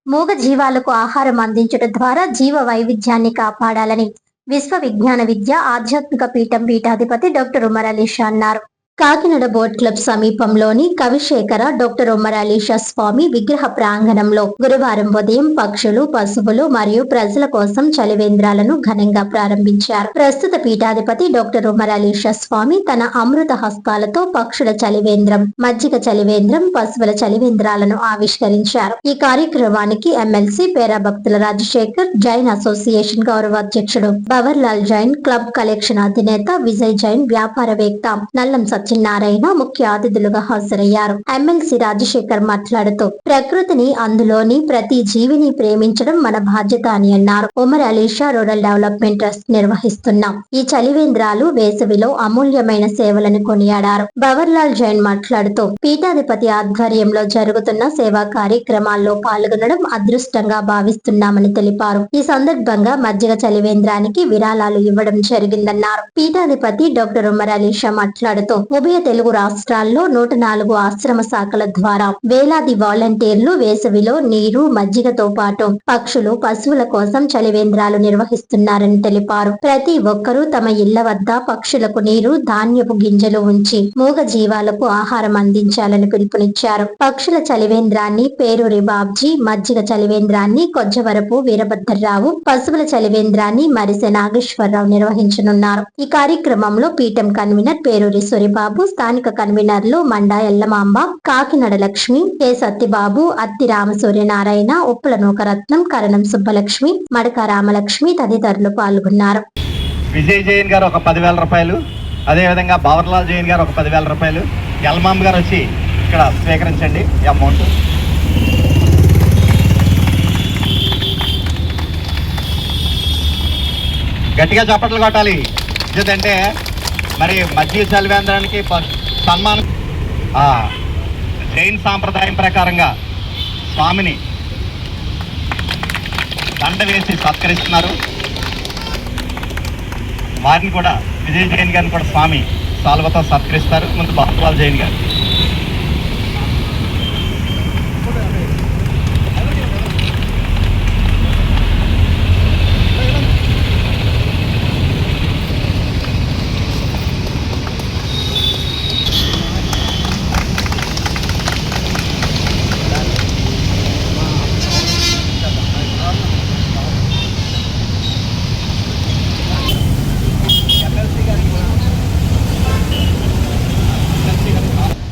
మూగ జీవాలకు ఆహారం అందించడం ద్వారా జీవ వైవిధ్యాన్ని కాపాడాలని విశ్వ విజ్ఞాన విద్య ఆధ్యాత్మిక పీఠం పీఠాధిపతి డాక్టర్ ఉమర్ అలీషా అన్నారు. కాకినాడ బోట్ క్లబ్ సమీపంలోని కవిశేఖర డాక్టర్ ఉమర్ అలీషా స్వామి విగ్రహ ప్రాంగణంలో గురువారం ఉదయం పక్షులు, పశువులు మరియు ప్రజల కోసం చలివేంద్రాలను ఘనంగా ప్రారంభించారు. ప్రస్తుత పీఠాధిపతి డాక్టర్ ఉమర్ అలీషా స్వామి తన అమృత హస్తాలతో పక్షుల చలివేంద్రం, మజ్జిగ చలివేంద్రం, పశువుల చలివేంద్రాలను ఆవిష్కరించారు. ఈ కార్యక్రమానికి ఎమ్మెల్సీ పేరా భక్తుల రాజశేఖర్, జైన్ అసోసియేషన్ గౌరవ అధ్యక్షుడు బవర్లాల్ జైన్, క్లబ్ కలెక్షన్ అధినేత విజయ్ జైన్, వ్యాపారవేత్త నల్లం సత్యనారాయణ ముఖ్య అతిథులుగా హాజరయ్యారు. ఎమ్మెల్సీ రాజశేఖర్ మాట్లాడుతూ ప్రకృతిని, అందులోని ప్రతి జీవిని ప్రేమించడం మన బాధ్యత అని అన్నారు. Umar Alisha rural development trust నిర్వహిస్తున్నాం ఈ చలివేంద్రాలు వేసవిలో అమూల్యమైన సేవలను కొనియాడారు. బవర్లాల్ జైన్ మాట్లాడుతూ పీఠాధిపతి ఆధ్వర్యంలో జరుగుతున్న సేవా కార్యక్రమాల్లో పాల్గొనడం అదృష్టంగా భావిస్తున్నామని తెలిపారు. ఈ సందర్భంగా మజ్జిగ చలివేంద్రానికి విరాళాలు ఇవ్వడం జరిగిందన్నారు. పీఠాధిపతి డాక్టర్ ఉమర్ అలీషా మాట్లాడుతూ ఉభయ తెలుగు రాష్ట్రాల్లో 104 ఆశ్రమ శాఖల ద్వారా వేలాది వాలంటీర్లు వేసవిలో నీరు, మజ్జిగతో పాటు పక్షులు, పశువుల కోసం చలివేంద్రాలు నిర్వహిస్తున్నారని తెలిపారు. ప్రతి ఒక్కరూ తమ ఇళ్ల వద్ద పక్షులకు నీరు, ధాన్యపు గింజలు ఉంచి మూగ జీవాలకు ఆహారం అందించాలని పిలుపునిచ్చారు. పక్షుల చలివేంద్రాన్ని పేరూరి బాబ్జీ, మజ్జిగ చలివేంద్రాన్ని కొజ్జవరపు వీరభద్రరావు, పశువుల చలివేంద్రాన్ని మరిసె నాగేశ్వరరావు నిర్వహించనున్నారు. ఈ కార్యక్రమంలో పీఠం కన్వీనర్ పేరూరి సూరిబాబు, స్థానిక కన్వీనర్లు మండా ఎల్లమాంబ, కాకినాడ లక్ష్మి, కె సత్యబాబు, అత్తి రామసూర్యనారాయణ, ఉప్పుల నూకరత్నం, కరణం సుబ్బలక్ష్మి, మడక రామలక్ష్మి తదితరులు పాల్గొన్నారు. విజయ్ జైన్ గారు ఒక 10,000 రూపాయలు, అదేవిధంగా బవర్లాల్ జైన్ గారు ఒక 10,000 రూపాయలు, ఎల్మాంబ గారు వచ్చి ఇక్కడ స్వీకరించండి ఈ అమౌంట్. గట్టిగా చప్పట్లు కొట్టాలి. ఎందుకంటే మరి మజ్జిగ చలివేంద్రానికి సన్మానం జైన్ సాంప్రదాయం ప్రకారంగా స్వామిని దండ వేసి సత్కరిస్తున్నారు. వారిని కూడా విజయ్ జైన్ గారిని కూడా స్వామి సాల్వతో సత్కరిస్తారు. ముందు బవర్లాల్ జైన్ గారు.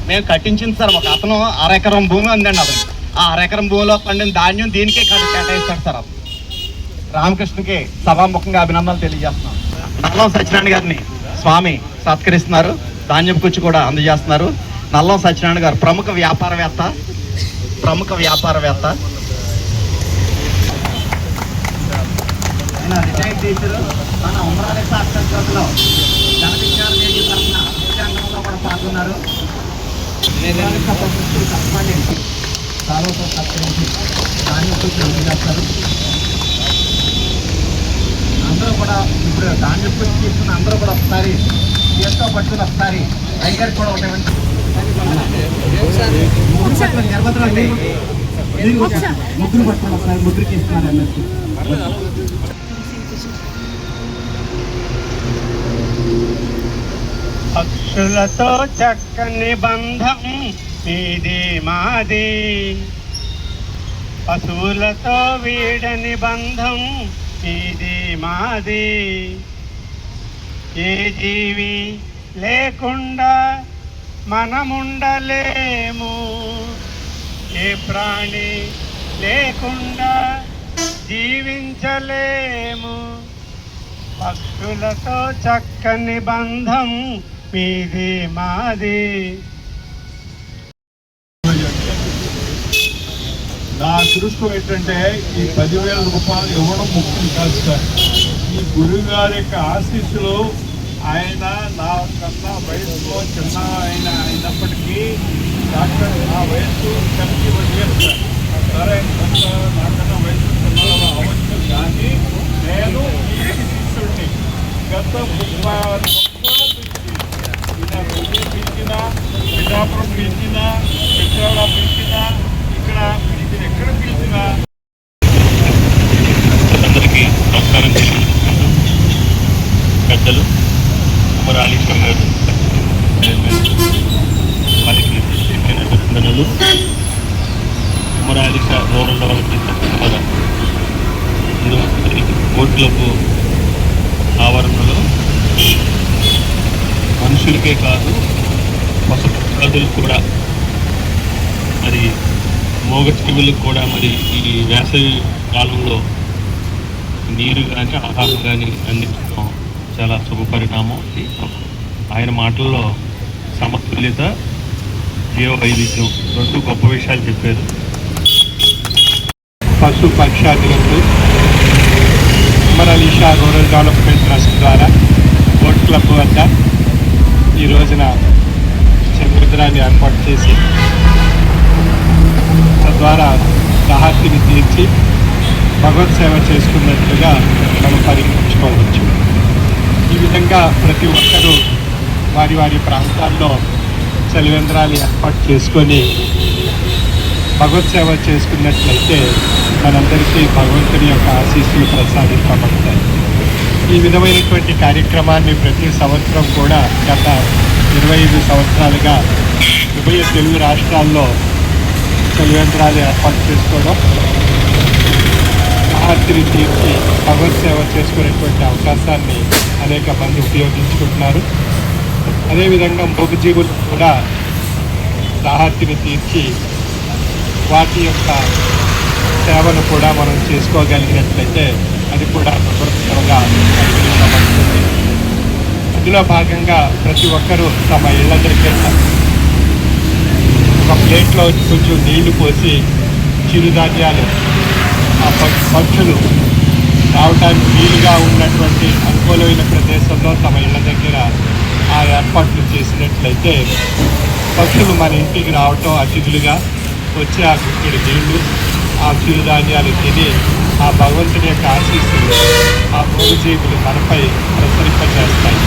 మేము కట్టించింది సార్, ఒక అతను 1/2 ఎకరం భూమి ఉందండి. అతను ఆ 1/2 ఎకరం భూమిలో పండిన ధాన్యం దీనికే కేటాయిస్తాడు సార్. అతను రామకృష్ణకి సభాముఖంగా అభినందనలు తెలియజేస్తున్నాం. నల్లం సత్యనారాయణ గారిని స్వామి సత్కరిస్తున్నారు. ధాన్యం కుచ్చి కూడా అందజేస్తున్నారు. నల్లం సత్యనారాయణ గారు ప్రముఖ వ్యాపారవేత్త. Retired teacher. మన ఉమరాలి సాక్షరలో జన విచార వేదిక తరఫున విద్యాంగంలో కూడా పాల్గొన్నారు. సాలోతో సత్కరించి ధాన్యం కుచ్చి అందజేస్తారు. అందరూ కూడా ఇప్పుడు ధాన్యం కుచ్చి తీసుకుని అందరూ కూడా ఒకసారి చేతితో పట్టుకుని ఒకసారి ఐగర్ కూడా ఒకటి నిర్బంధం అండి. ముగ్గురు పట్టుకుని ఒకసారి ముగ్గురికి ఇస్తున్నారు అన్నట్టు. పక్షులతో చక్కని బంధం మీది మాది, పశువులతో వీడని బంధం మీది మాది. ఏ జీవి లేకుండా మనముండలేము, ఏ ప్రాణి లేకుండా జీవించలేము. పక్షులతో చక్కని బంధం మీది మాది. నా అదృష్టం ఏంటంటే ఈ 10,000 రూపాయలు ఇవ్వడం ముఖ్యం కాదు సార్. ఈ గురువు గారి యొక్క ఆశీస్సులు, ఆయన నా కన్నా వయసులో చిన్న అయినప్పటికీ డాక్టర్ నా వయసు 71 years సార్. సరే కొంత నాకన్నా వయసు చిన్న అవ్వచ్చు, కానీ నేను ఈ శిష్యుడిని గత 36 సంవత్సరాల నుంచి పిలిచిన పిఠాపురం పిలిచిన, పిట్రాడ పిలిచిన, ఇక్కడ ఎక్కడ పిలిచినా రూరల్ డెవలప్మెంట్ ద్వారా బోట్ క్లబ్ ఆవరణలో మనుషులకే కాదు పశుపక్షులకు కూడా మరి మూగజీవులకు కూడా మరి ఈ వేసవి కాలంలో నీరు కానీ ఆహారం కానీ అందించడం చాలా శుభపరిణామం. ఆయన మాటల్లో సమతుల్యత, జీవ వైవిధ్యం రెండు గొప్ప విషయాలు చెప్పారు. పశు పక్షాదులకు ఉమరలీషా రూరల్ డెవలప్మెంట్ ట్రస్ట్ ద్వారా బోట్ క్లబ్ వద్ద ఈ రోజున సముద్రాన్ని ఏర్పాటు చేసి తద్వారా దాహార్తిని తీర్చి భగవత్ సేవ చేసుకున్నట్లుగా మనం పరిగణించుకోవచ్చు. ఈ విధంగా ప్రతి ఒక్కరూ వారి వారి ప్రాంతాల్లో చలివేంద్రాలు ఏర్పాటు చేసుకొని భగవత్ సేవ చేసుకున్నట్లయితే మనందరికీ భగవంతుని యొక్క ఆశీస్సులు ప్రసాదింపబడతాయి. ఈ విధమైనటువంటి కార్యక్రమాన్ని ప్రతి సంవత్సరం కూడా గత 25 సంవత్సరాలుగా ఉభయ తెలుగు రాష్ట్రాల్లో చలివేంద్రాలు ఏర్పాటు చేసుకోవడం, ఆర్తిని తీర్చి భగవత్ సేవ చేసుకునేటువంటి అవకాశాన్ని అనేక మంది ఉపయోగించుకుంటున్నారు. అదేవిధంగా మూగజీవులు కూడా దాహార్తిని తీర్చి వాటి యొక్క సేవను కూడా మనం చేసుకోగలిగినట్లయితే అది కూడా భగవత్ సేవగా పరిగణించబడుతుంది. అందులో భాగంగా ప్రతి ఒక్కరూ తమ ఇళ్ల దగ్గర ఒక ప్లేట్లో కొంచెం నీళ్లు పోసి చిరుధాన్యాలు ఆ పక్షులు రావడానికి వీలుగా ఉన్నటువంటి అనుకూలమైన ప్రదేశంలో తమ ఇళ్ల దగ్గర ఆ ఏర్పాట్లు చేసినట్లయితే పక్షులు మన ఇంటికి రావటం, అతిథులుగా వచ్చి ఆ గుక్కడి నీళ్లు, ఆ చిరుధాన్యాలు తిని ఆ భగవంతుని యొక్క ఆశీస్సులు ఆ మూగజీవులు మనపై ప్రసరింపజేస్తాయి.